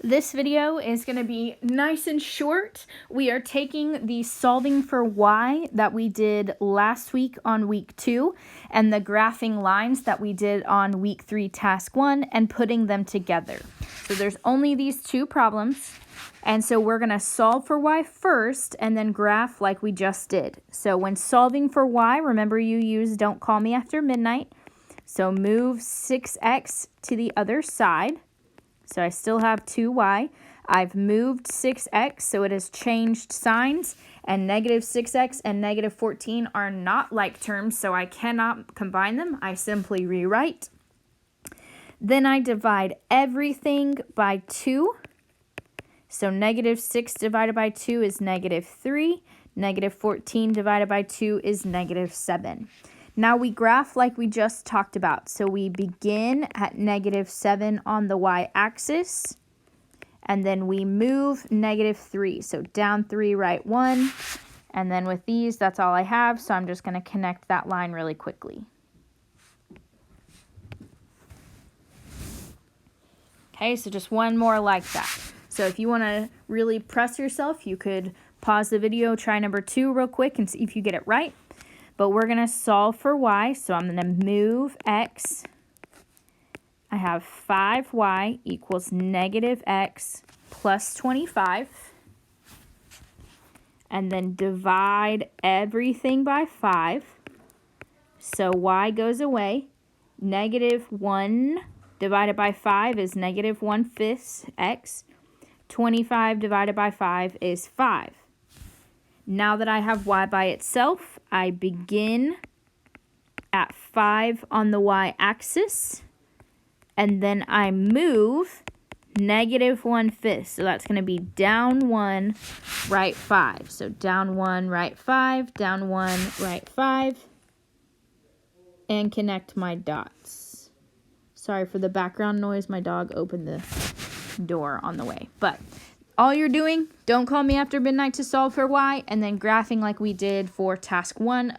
This video is going to be nice and short. We are taking the solving for y that we did last week on week 2 and the graphing lines that we did on week 3 task 1 and putting them together. So there's only these two problems, and so we're going to solve for y first and then graph like we just did. So when solving for y, remember you use don't call me after midnight. So move 6x to the other side. So I still have 2y. I've moved 6x, so it has changed signs, and negative 6x and negative 14 are not like terms, so I cannot combine them. I simply rewrite. Then I divide everything by 2. So negative 6 divided by 2 is negative 3. Negative 14 divided by 2 is negative 7. Now we graph like we just talked about. So we begin at negative 7 on the y-axis, and then we move negative 3. So down 3, right 1. And then with these, that's all I have. So I'm just going to connect that line really quickly. Okay, so just one more like that. So if you want to really press yourself, you could pause the video, try number 2 real quick and see if you get it right. But we're going to solve for y, so I'm going to move x. I have 5y equals negative x plus 25. And then divide everything by 5. So y goes away. Negative 1 divided by 5 is negative 1/5 x. 25 divided by 5 is 5. Now that I have y by itself, I begin at 5 on the y-axis, and then I move negative 1/5. So that's going to be down 1, right 5. So down 1, right 5, down 1, right 5, and connect my dots. Sorry for the background noise. My dog opened the door on the way. But all you're doing, don't call me after midnight to solve for y, and then graphing like we did for task 1.